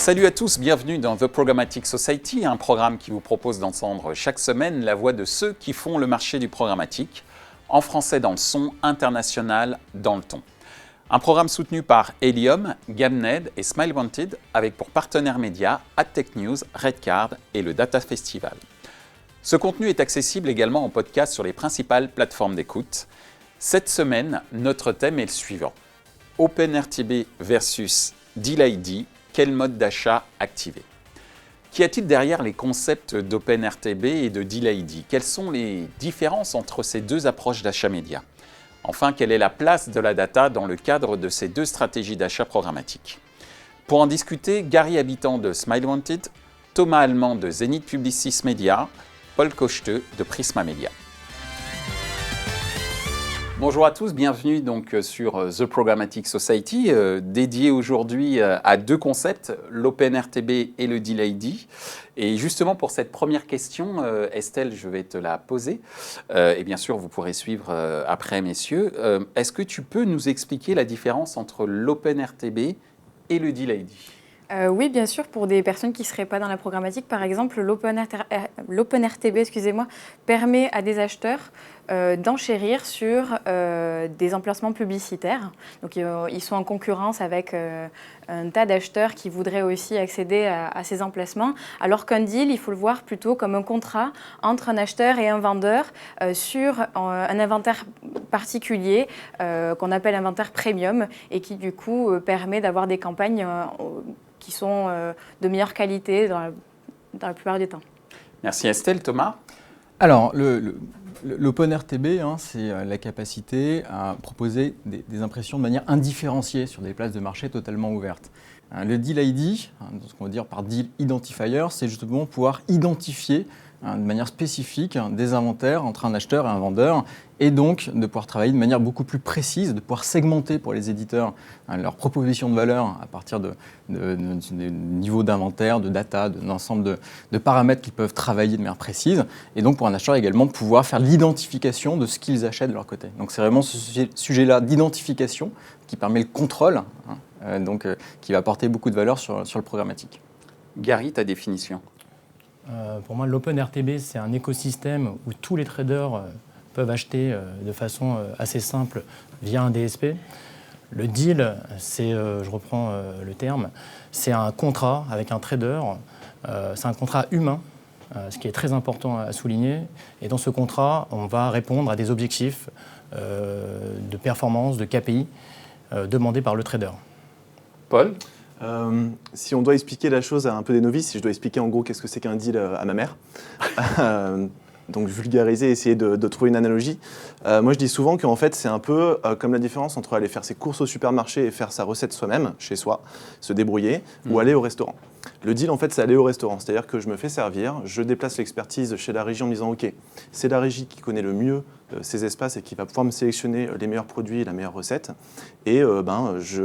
Salut à tous, bienvenue dans The Programmatic Society, un programme qui vous propose d'entendre chaque semaine la voix de ceux qui font le marché du programmatique, en français dans le son, international dans le ton. Un programme soutenu par Helium, Gamned et Smile Wanted, avec pour partenaires médias AdTech News, Redcard et le Data Festival. Ce contenu est accessible également en podcast sur les principales plateformes d'écoute. Cette semaine, notre thème est le suivant. OpenRTB versus DealID, quel mode d'achat activer? Qu'y a-t-il derrière les concepts d'OpenRTB et de DealID? Quelles sont les différences entre ces deux approches d'achat média? Enfin, quelle est la place de la data dans le cadre de ces deux stratégies d'achat programmatique? Pour en discuter, Gary Habitant de Smile Wanted, Thomas Allemand de Zenith Publicis Media, Paul Cocheteux de Prisma Media. Bonjour à tous, bienvenue donc sur The Programmatic Society, dédié aujourd'hui à deux concepts, l'OpenRTB et le DealID. Et justement pour cette première question, Estelle, je vais te la poser. Et bien sûr, vous pourrez suivre après, messieurs. Est-ce que tu peux nous expliquer la différence entre l'OpenRTB et le DealID ? Oui, bien sûr, pour des personnes qui ne seraient pas dans la programmatique, par exemple, l'OpenRTB permet à des acheteurs d'enchérir sur des emplacements publicitaires. Donc, ils sont en concurrence avec un tas d'acheteurs qui voudraient aussi accéder à ces emplacements, alors qu'un deal, il faut le voir plutôt comme un contrat entre un acheteur et un vendeur sur un inventaire particulier qu'on appelle inventaire premium et qui, du coup, permet d'avoir des campagnes qui sont de meilleure qualité dans la plupart du temps. Merci Estelle. Thomas ? Alors, l'OpenRTB, c'est la capacité à proposer des impressions de manière indifférenciée sur des places de marché totalement ouvertes. Le DealID, ce qu'on veut dire par Deal Identifier, c'est justement pouvoir identifier de manière spécifique des inventaires entre un acheteur et un vendeur, et donc de pouvoir travailler de manière beaucoup plus précise, de pouvoir segmenter pour les éditeurs leur proposition de valeur à partir de niveaux d'inventaire, de data, d'un ensemble de paramètres qu'ils peuvent travailler de manière précise, et donc pour un acheteur également de pouvoir faire l'identification de ce qu'ils achètent de leur côté. Donc c'est vraiment ce sujet-là d'identification qui permet le contrôle, qui va apporter beaucoup de valeur sur le programmatique. Gary, ta définition ? Pour moi, l'OpenRTB, c'est un écosystème où tous les traders peuvent acheter de façon assez simple via un DSP. Le deal, c'est, je reprends le terme, c'est un contrat avec un trader, c'est un contrat humain, ce qui est très important à souligner. Et dans ce contrat, on va répondre à des objectifs de performance, de KPI demandés par le trader. Paul ? Si on doit expliquer la chose à un peu des novices, si je dois expliquer en gros qu'est-ce que c'est qu'un deal à ma mère, donc vulgariser, essayer de trouver une analogie. Moi je dis souvent qu'en fait c'est un peu comme la différence entre aller faire ses courses au supermarché et faire sa recette soi-même, chez soi, se débrouiller, ou aller au restaurant. Le deal en fait c'est aller au restaurant, c'est-à-dire que je me fais servir, je déplace l'expertise chez la régie en me disant ok, c'est la régie qui connaît le mieux ces espaces et qui va pouvoir me sélectionner les meilleurs produits et la meilleure recette. Et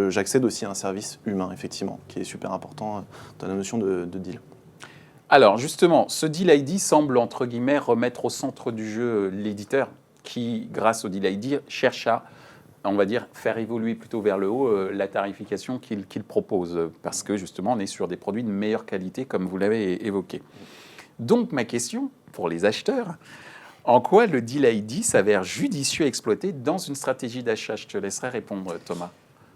j'accède aussi à un service humain, effectivement, qui est super important dans la notion de deal. Alors justement, ce DealID semble entre guillemets remettre au centre du jeu l'éditeur qui, grâce au DealID, cherche à, on va dire, faire évoluer plutôt vers le haut la tarification qu'il propose, parce que justement on est sur des produits de meilleure qualité comme vous l'avez évoqué. Donc ma question pour les acheteurs, en quoi le DealID s'avère judicieux à exploiter dans une stratégie d'achat? Je te laisserai répondre, Thomas.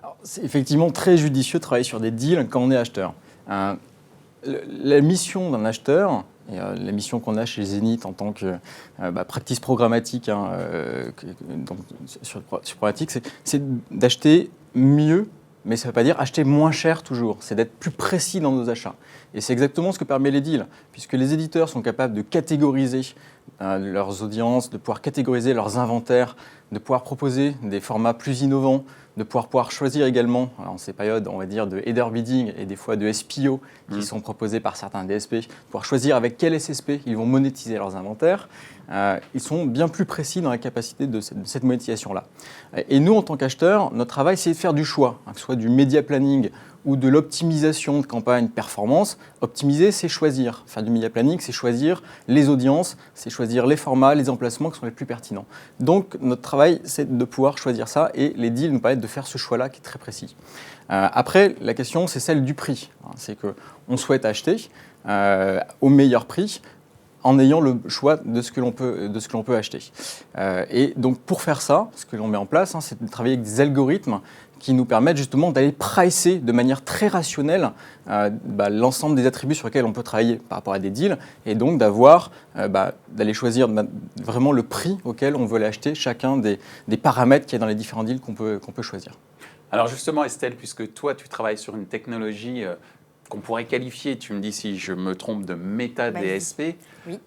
Alors, c'est effectivement très judicieux de travailler sur des deals quand on est acheteur. La mission d'un acheteur, et la mission qu'on a chez Zenith en tant que practice programmatique sur programmatique, c'est d'acheter mieux, mais ça ne veut pas dire acheter moins cher toujours, c'est d'être plus précis dans nos achats. Et c'est exactement ce que permet les deals, puisque les éditeurs sont capables de catégoriser leurs audiences, de pouvoir catégoriser leurs inventaires, de pouvoir proposer des formats plus innovants, de pouvoir choisir également, en ces périodes, on va dire, de header bidding et des fois de SPO qui sont proposés par certains DSP, pouvoir choisir avec quel SSP ils vont monétiser leurs inventaires. Ils sont bien plus précis dans la capacité de cette monétisation-là. Et nous, en tant qu'acheteurs, notre travail, c'est de faire du choix, que ce soit du media planning ou de l'optimisation de campagne performance. Optimiser, c'est choisir. Faire du media planning, c'est choisir les audiences, c'est choisir les formats, les emplacements qui sont les plus pertinents. Donc notre travail, c'est de pouvoir choisir ça et les deals nous permettent de faire ce choix-là qui est très précis. Après, la question, c'est celle du prix. C'est qu'on souhaite acheter au meilleur prix en ayant le choix de ce que l'on peut acheter. Et donc pour faire ça, ce que l'on met en place, c'est de travailler avec des algorithmes qui nous permettent justement d'aller pricer de manière très rationnelle l'ensemble des attributs sur lesquels on peut travailler par rapport à des deals, et donc d'aller choisir vraiment le prix auquel on veut l'acheter, chacun des paramètres qu'il y a dans les différents deals qu'on peut choisir. Alors justement, Estelle, puisque toi, tu travailles sur une technologie qu'on pourrait qualifier, tu me dis si je me trompe, de méta-DSP. Oui.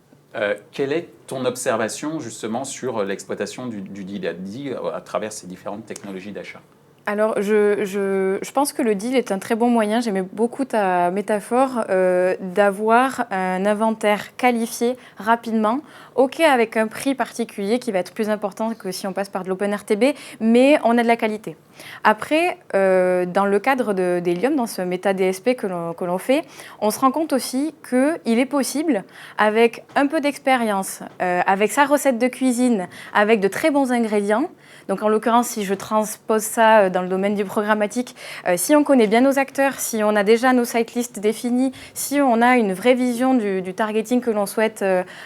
Quelle est ton observation justement sur l'exploitation du deal à travers ces différentes technologies d'achat ? Alors, je pense que le deal est un très bon moyen, j'aimais beaucoup ta métaphore, d'avoir un inventaire qualifié rapidement, ok avec un prix particulier qui va être plus important que si on passe par de l'OpenRTB, mais on a de la qualité. Après, dans le cadre d'Helium, dans ce méta-DSP que l'on fait, on se rend compte aussi qu'il est possible, avec un peu d'expérience, avec sa recette de cuisine, avec de très bons ingrédients. Donc en l'occurrence, si je transpose ça dans le domaine du programmatique, si on connaît bien nos acteurs, si on a déjà nos sitelists définis, si on a une vraie vision du targeting que l'on souhaite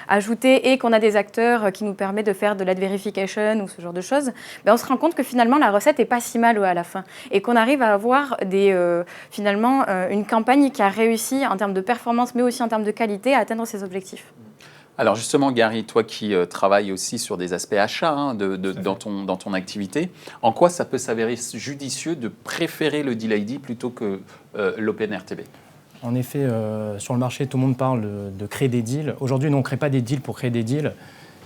ajouter et qu'on a des acteurs qui nous permettent de faire de l'ad verification ou ce genre de choses, on se rend compte que finalement la recette n'est pas si mal à la fin et qu'on arrive à avoir finalement une campagne qui a réussi en termes de performance mais aussi en termes de qualité à atteindre ses objectifs. Alors justement, Gary, toi qui travailles aussi sur des aspects achats dans ton activité, en quoi ça peut s'avérer judicieux de préférer le Deal ID plutôt que l'OpenRTB ? En effet, sur le marché, tout le monde parle de créer des deals. Aujourd'hui, nous, on ne crée pas des deals pour créer des deals.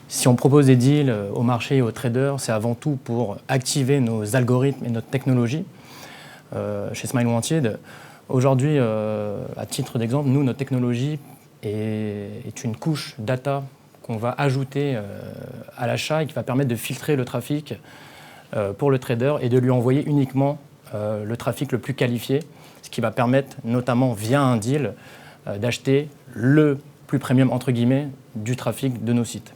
Si on propose des deals au marché et aux traders, c'est avant tout pour activer nos algorithmes et notre technologie. Chez Smile Wanted, aujourd'hui, à titre d'exemple, nous, notre technologie est une couche data qu'on va ajouter à l'achat et qui va permettre de filtrer le trafic pour le trader et de lui envoyer uniquement le trafic le plus qualifié, ce qui va permettre, notamment via un deal, d'acheter le plus premium, entre guillemets, du trafic de nos sites.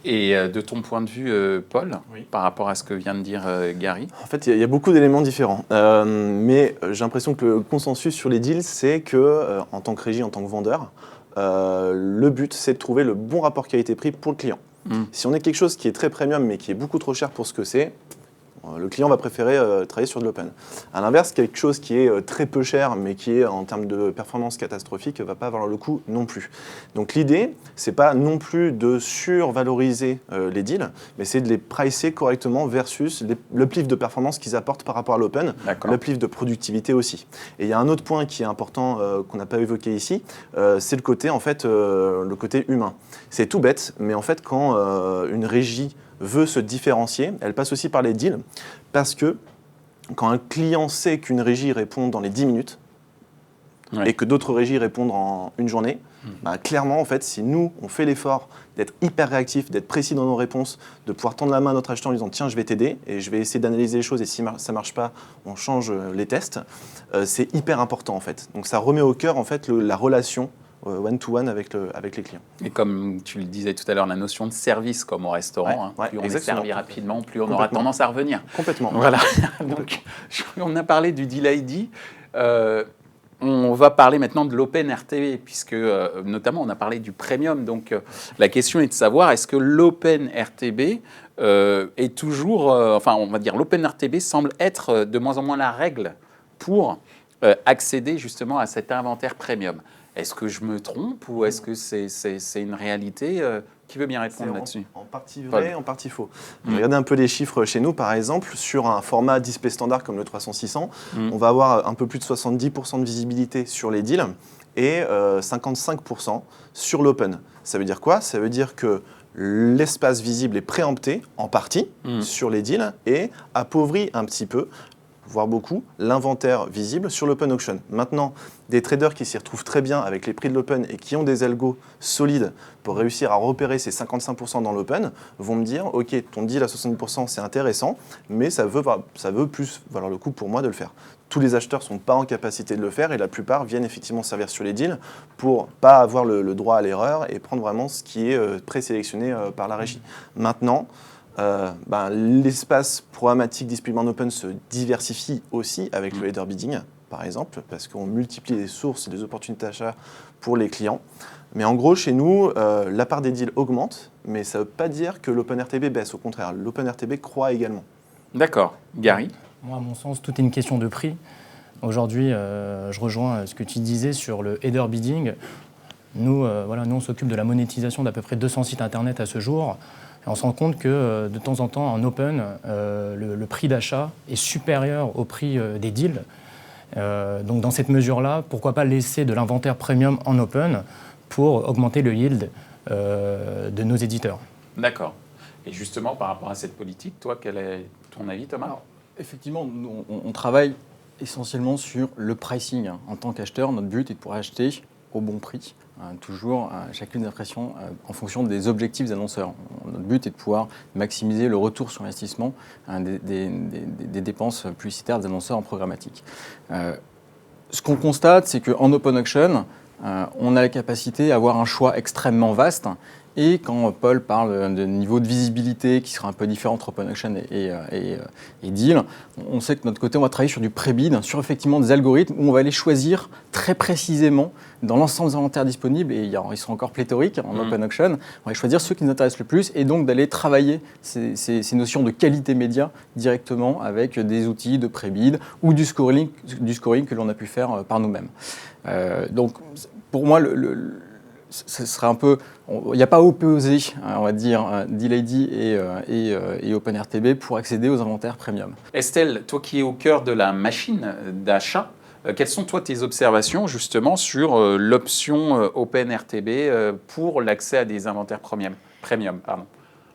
Et de ton point de vue, Paul, oui, par rapport à ce que vient de dire Gary ? En fait, il y a beaucoup d'éléments différents. Mais j'ai l'impression que le consensus sur les deals, c'est que, en tant que régie, en tant que vendeur, le but, c'est de trouver le bon rapport qualité-prix pour le client. Si on est quelque chose qui est très premium, mais qui est beaucoup trop cher pour ce que c'est, le client va préférer travailler sur de l'open. À l'inverse, quelque chose qui est très peu cher, mais qui est en termes de performance catastrophique, ne va pas valoir le coup non plus. Donc l'idée, c'est pas non plus de survaloriser les deals, mais c'est de les pricer correctement versus l'uplift de performance qu'ils apportent par rapport à l'open, l'uplift de productivité aussi. Et il y a un autre point qui est important qu'on n'a pas évoqué ici, c'est le côté, en fait, le côté humain. C'est tout bête, mais en fait, quand une régie veut se différencier, elle passe aussi par les deals, parce que quand un client sait qu'une régie répond dans les 10 minutes, et que d'autres régies répondent en une journée, clairement, en fait, si nous, on fait l'effort d'être hyper réactif, d'être précis dans nos réponses, de pouvoir tendre la main à notre acheteur en disant « tiens, je vais t'aider, et je vais essayer d'analyser les choses, et si ça ne marche pas, on change les tests », c'est hyper important, en fait. Donc ça remet au cœur, en fait, la relation one-to-one avec les clients. Et comme tu le disais tout à l'heure, la notion de service comme au restaurant, plus on est servi rapidement, plus on aura tendance à revenir. Complètement. Voilà. Donc, on a parlé du Deal ID. On va parler maintenant de l'OpenRTB, puisque notamment on a parlé du premium. Donc la question est de savoir, est-ce que l'OpenRTB est toujours... on va dire l'OpenRTB semble être de moins en moins la règle pour accéder justement à cet inventaire premium. Est-ce que je me trompe ou est-ce que c'est une réalité Qui veut bien répondre là-dessus ? En partie vrai, en partie faux. Regardez un peu les chiffres chez nous, par exemple, sur un format display standard comme le 300-600, on va avoir un peu plus de 70% de visibilité sur les deals et 55% sur l'open. Ça veut dire quoi ? Ça veut dire que l'espace visible est préempté en partie sur les deals et appauvrit un petit peu voire beaucoup, l'inventaire visible sur l'open auction. Maintenant, des traders qui s'y retrouvent très bien avec les prix de l'open et qui ont des algos solides pour réussir à repérer ces 55% dans l'open vont me dire « Ok, ton deal à 70% c'est intéressant, mais ça veut plus valoir le coup pour moi de le faire ». Tous les acheteurs ne sont pas en capacité de le faire et la plupart viennent effectivement servir sur les deals pour pas avoir le droit à l'erreur et prendre vraiment ce qui est présélectionné par la régie. Maintenant, l'espace programmatique Display Open se diversifie aussi avec le header bidding, par exemple, parce qu'on multiplie les sources et les opportunités d'achat pour les clients. Mais en gros, chez nous, la part des deals augmente, mais ça ne veut pas dire que l'OpenRTB baisse. Au contraire, l'OpenRTB croît également. D'accord. Gary? Moi, à mon sens, tout est une question de prix. Aujourd'hui, je rejoins ce que tu disais sur le header bidding. Nous, on s'occupe de la monétisation d'à peu près 200 sites internet à ce jour. Et on se rend compte que de temps en temps, en open, le prix d'achat est supérieur au prix des deals. Donc dans cette mesure-là, pourquoi pas laisser de l'inventaire premium en open pour augmenter le yield de nos éditeurs. D'accord. Et justement, par rapport à cette politique, toi, quel est ton avis, Thomas? Alors, effectivement, nous, on travaille essentiellement sur le pricing. En tant qu'acheteur, notre but est de pouvoir acheter au bon prix. Toujours chacune des impressions en fonction des objectifs des annonceurs. Notre but est de pouvoir maximiser le retour sur investissement des dépenses publicitaires des annonceurs en programmatique. Ce qu'on constate, c'est qu'en open auction, on a la capacité à avoir un choix extrêmement vaste. Et quand Paul parle de niveau de visibilité qui sera un peu différent entre open auction et deal, on sait que de notre côté, on va travailler sur du pré-bid, sur effectivement des algorithmes où on va aller choisir très précisément dans l'ensemble des inventaires disponibles, et ils sont encore pléthoriques en open auction, on va choisir ceux qui nous intéressent le plus et donc d'aller travailler ces notions de qualité média directement avec des outils de pré-bid ou du scoring que l'on a pu faire par nous-mêmes. Donc pour moi, ce serait un peu, il n'y a pas à opposer, on va dire, DealID et OpenRTB pour accéder aux inventaires premium. Estelle, toi qui es au cœur de la machine d'achat, quelles sont toi tes observations justement sur l'option OpenRTB pour l'accès à des inventaires premium?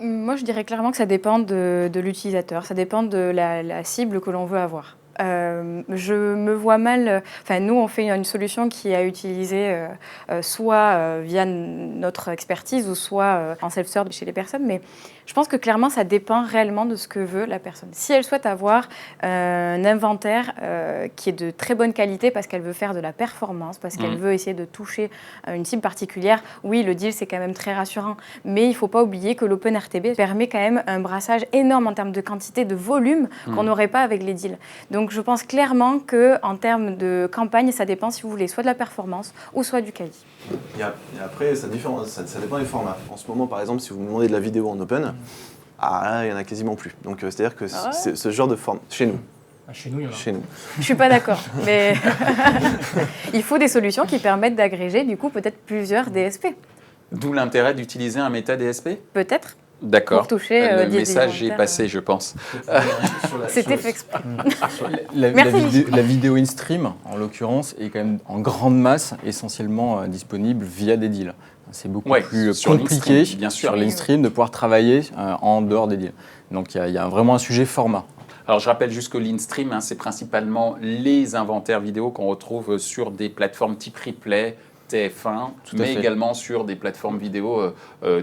Moi, je dirais clairement que ça dépend de l'utilisateur, ça dépend de la cible que l'on veut avoir. Je me vois mal, nous on fait une solution qui est utilisée soit via notre expertise ou soit en self-serve chez les personnes, mais je pense que clairement ça dépend réellement de ce que veut la personne. Si elle souhaite avoir un inventaire qui est de très bonne qualité parce qu'elle veut faire de la performance, parce qu'elle veut essayer de toucher une cible particulière, oui, le deal c'est quand même très rassurant, mais il ne faut pas oublier que l'OpenRTB permet quand même un brassage énorme en termes de quantité, de volume qu'on n'aurait pas avec les deals. Donc je pense clairement qu'en termes de campagne, ça dépend si vous voulez soit de la performance ou soit du quali. Et après, ça dépend des formats. En ce moment, par exemple, si vous me demandez de la vidéo en open, il n'y en a quasiment plus. Donc c'est-à-dire que c'est ce genre de forme, chez nous. Chez nous, il y en a. Chez nous. Je ne suis pas d'accord, mais il faut des solutions qui permettent d'agréger du coup peut-être plusieurs DSP. D'où l'intérêt d'utiliser un méta DSP? Peut-être. D'accord. Pour toucher le message est passé, je pense. C'était fait exprès. La vidéo in-stream, en l'occurrence, est quand même en grande masse essentiellement disponible via des deals. C'est beaucoup plus compliqué sur l'in-stream de pouvoir travailler en dehors des deals. Donc il y a vraiment un sujet format. Alors je rappelle juste que l'in-stream, c'est principalement les inventaires vidéo qu'on retrouve sur des plateformes type replay, TF1, mais également sur des plateformes vidéo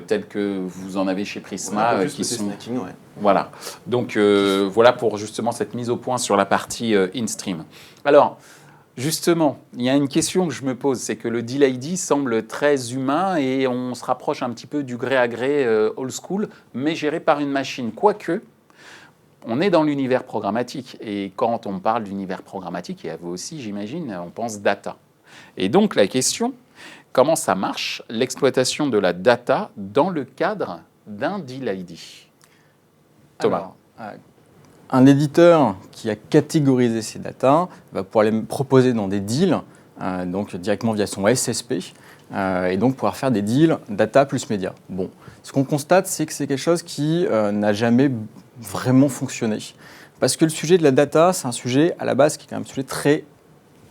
telles que vous en avez chez Prisma. Qui sont snacking, Voilà. Donc voilà pour justement cette mise au point sur la partie in-stream. Alors, justement, il y a une question que je me pose, c'est que le DealID semble très humain et on se rapproche un petit peu du gré à gré old school, mais géré par une machine. Quoique, on est dans l'univers programmatique. Et quand on parle d'univers programmatique, et à vous aussi, j'imagine, on pense data. Et donc la question, comment ça marche, l'exploitation de la data dans le cadre d'un DealID? Thomas. Alors, un éditeur qui a catégorisé ses datas va pouvoir les proposer dans des deals, donc directement via son SSP, et donc pouvoir faire des deals data plus média. Bon, ce qu'on constate, c'est que c'est quelque chose qui n'a jamais vraiment fonctionné. Parce que le sujet de la data, c'est un sujet à la base qui est quand même un sujet très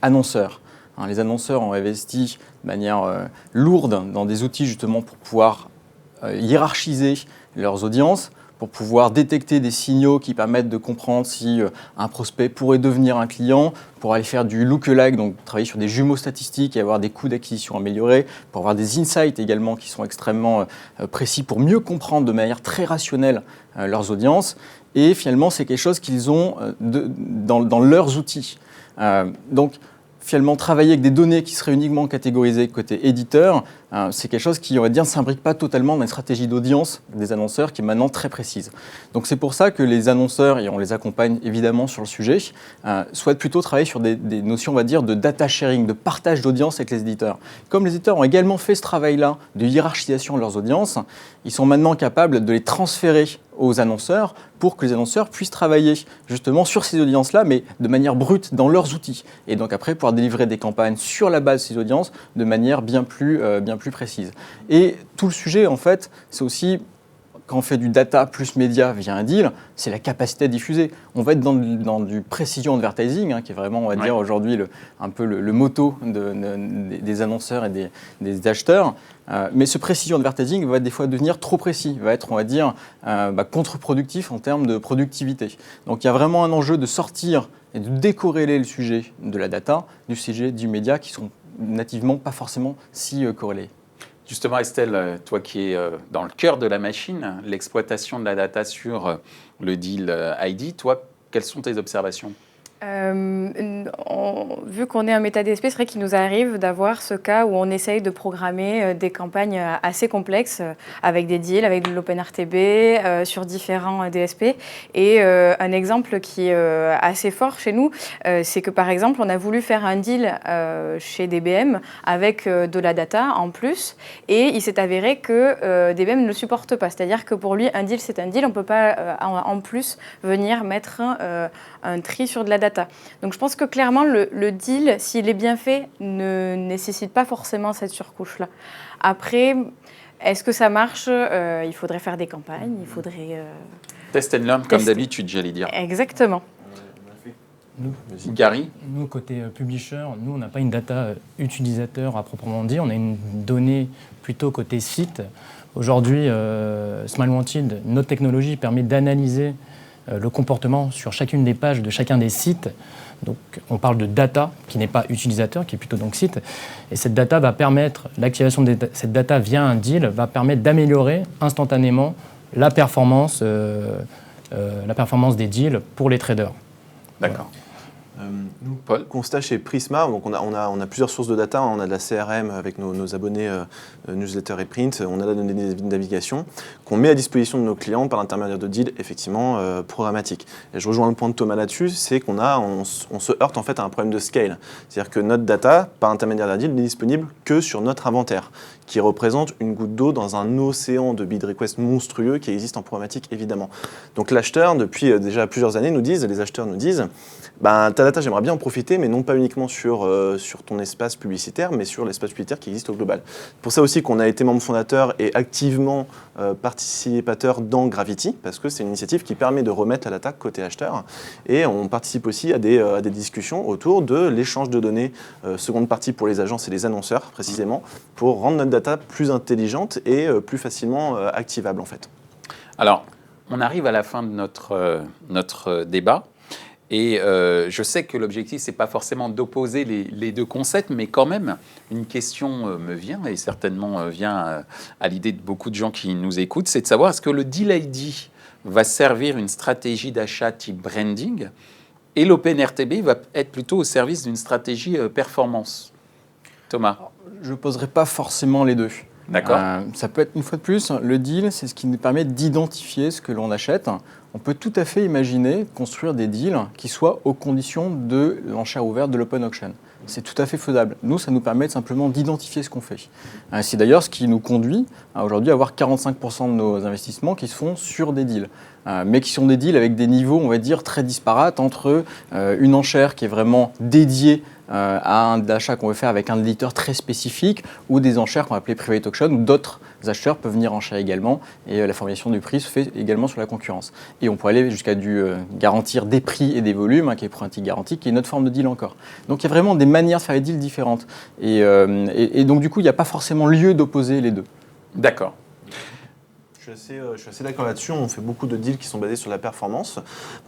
annonceur. Les annonceurs ont investi de manière lourde dans des outils justement pour pouvoir hiérarchiser leurs audiences, pour pouvoir détecter des signaux qui permettent de comprendre si un prospect pourrait devenir un client, pour aller faire du lookalike, donc travailler sur des jumeaux statistiques et avoir des coûts d'acquisition améliorés, pour avoir des insights également qui sont extrêmement précis pour mieux comprendre de manière très rationnelle leurs audiences. Et finalement, c'est quelque chose qu'ils ont dans leurs outils. Donc, finalement, travailler avec des données qui seraient uniquement catégorisées côté éditeur, c'est quelque chose qui, on va dire, ne s'imbrique pas totalement dans une stratégie d'audience des annonceurs qui est maintenant très précise. Donc c'est pour ça que les annonceurs, et on les accompagne évidemment sur le sujet, souhaitent plutôt travailler sur des notions, on va dire, de data sharing, de partage d'audience avec les éditeurs. Comme les éditeurs ont également fait ce travail-là de hiérarchisation de leurs audiences, ils sont maintenant capables de les transférer aux annonceurs pour que les annonceurs puissent travailler justement sur ces audiences-là, mais de manière brute dans leurs outils. Et donc après, pouvoir délivrer des campagnes sur la base de ces audiences de manière bien plus précise. Et tout le sujet, en fait, c'est aussi, quand on fait du data plus média via un deal, c'est la capacité à diffuser. On va être dans du precision advertising, qui est vraiment, on va dire, aujourd'hui un peu le motto des annonceurs et des acheteurs. Mais ce precision advertising va des fois devenir trop précis, va être, on va dire, contre-productif en termes de productivité. Donc il y a vraiment un enjeu de sortir et de décorréler le sujet de la data du sujet du média qui sont nativement pas forcément si corrélés. Justement, Estelle, toi qui es dans le cœur de la machine, l'exploitation de la data sur le deal ID, toi, quelles sont tes observations ? Vu qu'on est un méta DSP, c'est vrai qu'il nous arrive d'avoir ce cas où on essaye de programmer des campagnes assez complexes avec des deals, avec de l'OpenRTB, sur différents DSP. Et un exemple qui est assez fort chez nous, c'est que par exemple, on a voulu faire un deal chez DBM avec de la data en plus, et il s'est avéré que DBM ne le supporte pas. C'est-à-dire que pour lui, un deal, c'est un deal, on ne peut pas en plus venir mettre un tri sur de la data. Donc je pense que clairement, le deal, s'il est bien fait, ne nécessite pas forcément cette surcouche-là. Après, est-ce que ça marche ? Il faudrait faire des campagnes, il faudrait... Test and learn, comme d'habitude, j'allais dire. Exactement. Gary ? Nous, côté publisher, nous, on n'a pas une data utilisateur à proprement dire, on a une donnée plutôt côté site. Aujourd'hui, Smile Wanted, notre technologie permet d'analyser le comportement sur chacune des pages de chacun des sites. Donc, on parle de data qui n'est pas utilisateur, qui est plutôt donc site. Et cette data va permettre, l'activation de cette data via un deal va permettre d'améliorer instantanément la performance des deals pour les traders. D'accord. Nous, Paul, constat chez Prisma, donc on a plusieurs sources de data, on a de la CRM avec nos abonnés newsletter et print, on a la donnée de navigation qu'on met à disposition de nos clients par l'intermédiaire de deals effectivement programmatiques. Et je rejoins le point de Thomas là-dessus, c'est on se heurte en fait à un problème de scale. C'est-à-dire que notre data, par l'intermédiaire d'un deal, n'est disponible que sur notre inventaire, qui représente une goutte d'eau dans un océan de bid requests monstrueux qui existe en programmatique évidemment. Donc l'acheteur, depuis déjà plusieurs années, les acheteurs nous disent ta data, j'aimerais bien en profiter, mais non pas uniquement sur ton espace publicitaire, mais sur l'espace publicitaire qui existe au global. C'est pour ça aussi qu'on a été membre fondateur et activement participateur dans Gravity, parce que c'est une initiative qui permet de remettre la data côté acheteur. Et on participe aussi à des discussions autour de l'échange de données seconde partie pour les agences et les annonceurs, précisément, pour rendre notre data plus intelligente et plus facilement activable, en fait. Alors, on arrive à la fin de notre débat. Et je sais que l'objectif, ce n'est pas forcément d'opposer les deux concepts, mais quand même, une question me vient, et certainement vient à l'idée de beaucoup de gens qui nous écoutent, c'est de savoir est-ce que le Deal ID va servir une stratégie d'achat type branding, et l'OpenRTB va être plutôt au service d'une stratégie performance. Thomas ? Je ne poserai pas forcément les deux. D'accord. Ça peut être, une fois de plus, le deal, c'est ce qui nous permet d'identifier ce que l'on achète. On peut tout à fait imaginer construire des deals qui soient aux conditions de l'enchère ouverte de l'open auction. C'est tout à fait faisable. Nous, ça nous permet simplement d'identifier ce qu'on fait. C'est d'ailleurs ce qui nous conduit à aujourd'hui avoir 45% de nos investissements qui se font sur des deals. Mais qui sont des deals avec des niveaux, on va dire, très disparates entre une enchère qui est vraiment dédiée à un achat qu'on veut faire avec un éditeur très spécifique ou des enchères qu'on va appeler private auction où d'autres acheteurs peuvent venir enchères également et la formation du prix se fait également sur la concurrence. Et on peut aller jusqu'à garantir des prix et des volumes, qui est Programmatic Guarantee, qui est une autre forme de deal encore. Donc il y a vraiment des manières de faire les deals différentes. Et donc du coup, il n'y a pas forcément lieu d'opposer les deux. D'accord. Je suis assez d'accord là-dessus. On fait beaucoup de deals qui sont basés sur la performance.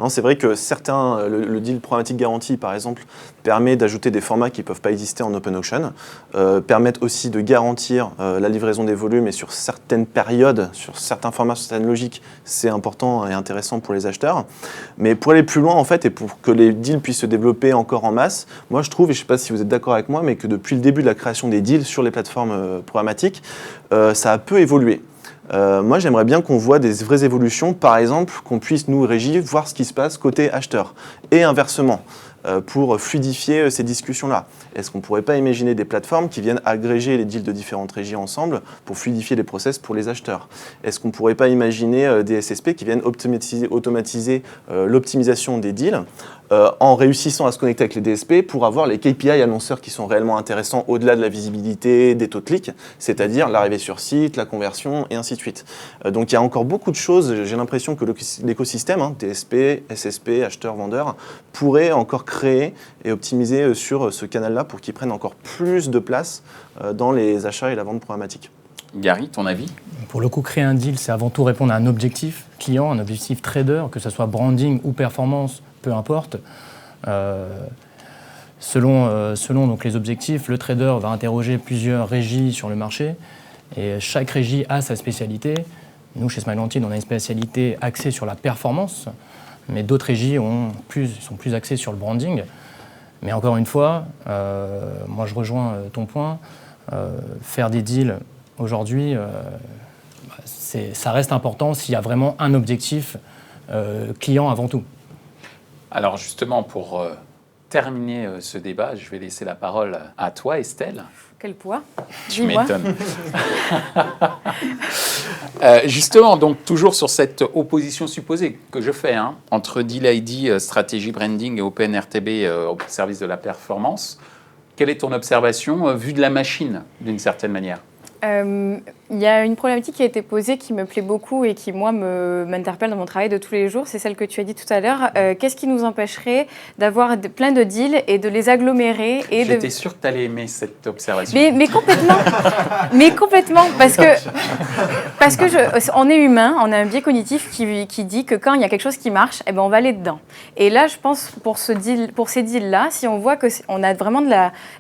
C'est vrai que certains, le deal programmatique garanti, par exemple, permet d'ajouter des formats qui ne peuvent pas exister en OpenAuction, permettent aussi de garantir la livraison des volumes et sur certaines périodes, sur certains formats, sur certaines logiques, c'est important et intéressant pour les acheteurs. Mais pour aller plus loin, en fait, et pour que les deals puissent se développer encore en masse, moi je trouve, et je ne sais pas si vous êtes d'accord avec moi, mais que depuis le début de la création des deals sur les plateformes programmatiques, ça a peu évolué. Moi, j'aimerais bien qu'on voit des vraies évolutions, par exemple, qu'on puisse, nous, régie, voir ce qui se passe côté acheteur, et inversement, pour fluidifier ces discussions-là. Est-ce qu'on ne pourrait pas imaginer des plateformes qui viennent agréger les deals de différentes régies ensemble pour fluidifier les process pour les acheteurs? Est-ce qu'on ne pourrait pas imaginer des SSP qui viennent automatiser l'optimisation des deals en réussissant à se connecter avec les DSP pour avoir les KPI annonceurs qui sont réellement intéressants au-delà de la visibilité, des taux de clics, c'est-à-dire l'arrivée sur site, la conversion et ainsi de suite. Donc il y a encore beaucoup de choses, j'ai l'impression que l'écosystème, DSP, SSP, acheteurs, vendeurs, pourrait encore créer et optimiser sur ce canal-là pour qu'il prenne encore plus de place dans les achats et la vente programmatique. Gary, ton avis? Pour le coup, créer un deal, c'est avant tout répondre à un objectif client, un objectif trader, que ce soit branding ou performance, peu importe. Selon donc, les objectifs, le trader va interroger plusieurs régies sur le marché et chaque régie a sa spécialité. Nous, chez Smilewanted, on a une spécialité axée sur la performance, mais d'autres régies sont plus axées sur le branding. Mais encore une fois, moi je rejoins ton point, faire des deals aujourd'hui, ça reste important s'il y a vraiment un objectif client avant tout. Alors justement, pour terminer ce débat, je vais laisser la parole à toi, Estelle. Quel poids? Tu m'étonnes. Justement, donc toujours sur cette opposition supposée que je fais entre Deal ID, stratégie branding et OpenRTB au service de la performance, quelle est ton observation vue de la machine d'une certaine manière? Il y a une problématique qui a été posée qui me plaît beaucoup et qui, moi, m'interpelle dans mon travail de tous les jours. C'est celle que tu as dit tout à l'heure. Qu'est-ce qui nous empêcherait d'avoir plein de deals et de les agglomérer J'étais sûre que tu allais aimer cette observation. Mais complètement. Mais complètement. Parce que on est humain, on a un biais cognitif qui dit que quand il y a quelque chose qui marche, eh ben on va aller dedans. Et là, je pense, pour ces deals-là, si on voit qu'on a vraiment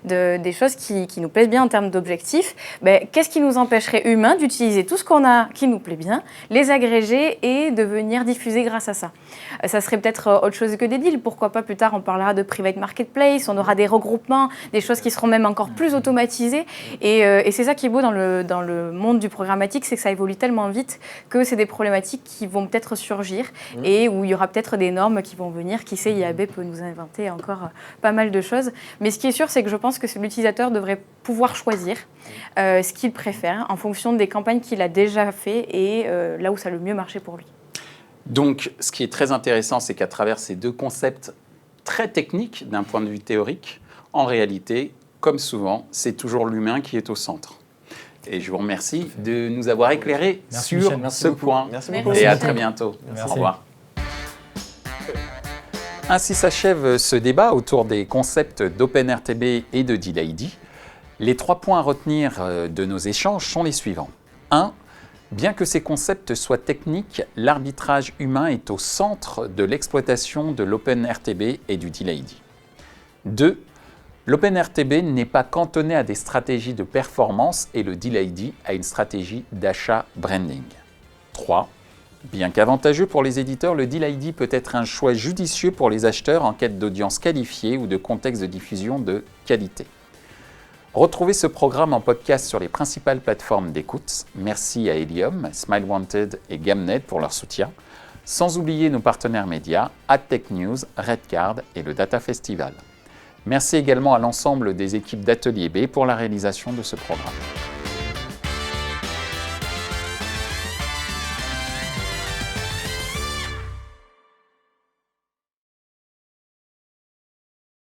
des choses qui nous plaisent bien en termes d'objectifs, ben, qu'est-ce qui nous empêcherait humains d'utiliser tout ce qu'on a qui nous plaît bien, les agréger et de venir diffuser grâce à ça. Ça serait peut-être autre chose que des deals. Pourquoi pas plus tard, on parlera de private marketplace, on aura des regroupements, des choses qui seront même encore plus automatisées. Et c'est ça qui est beau dans le monde du programmatique, c'est que ça évolue tellement vite que c'est des problématiques qui vont peut-être surgir et où il y aura peut-être des normes qui vont venir. Qui sait, IAB peut nous inventer encore pas mal de choses. Mais ce qui est sûr, c'est que je pense que l'utilisateur devrait pouvoir choisir ce qu'il préfère en fonction des campagnes qu'il a déjà fait et là où ça a le mieux marché pour lui. Donc, ce qui est très intéressant, c'est qu'à travers ces deux concepts très techniques d'un point de vue théorique, en réalité, comme souvent, c'est toujours l'humain qui est au centre. Et je vous remercie de nous avoir éclairés sur ce point. Merci beaucoup. Et à très bientôt. Merci. Au revoir. Ainsi s'achève ce débat autour des concepts d'OpenRTB et de Deal ID. Les 3 points à retenir de nos échanges sont les suivants. 1. Bien que ces concepts soient techniques, l'arbitrage humain est au centre de l'exploitation de l'OpenRTB et du Deal ID. 2. L'OpenRTB n'est pas cantonné à des stratégies de performance et le Deal ID à une stratégie d'achat branding. 3. Bien qu'avantageux pour les éditeurs, le Deal ID peut être un choix judicieux pour les acheteurs en quête d'audience qualifiée ou de contexte de diffusion de qualité. Retrouvez ce programme en podcast sur les principales plateformes d'écoute. Merci à Helium, Smilewanted et Gamnet pour leur soutien. Sans oublier nos partenaires médias, AdTechNews, Redcard et le Data Festival. Merci également à l'ensemble des équipes d'Atelier B pour la réalisation de ce programme.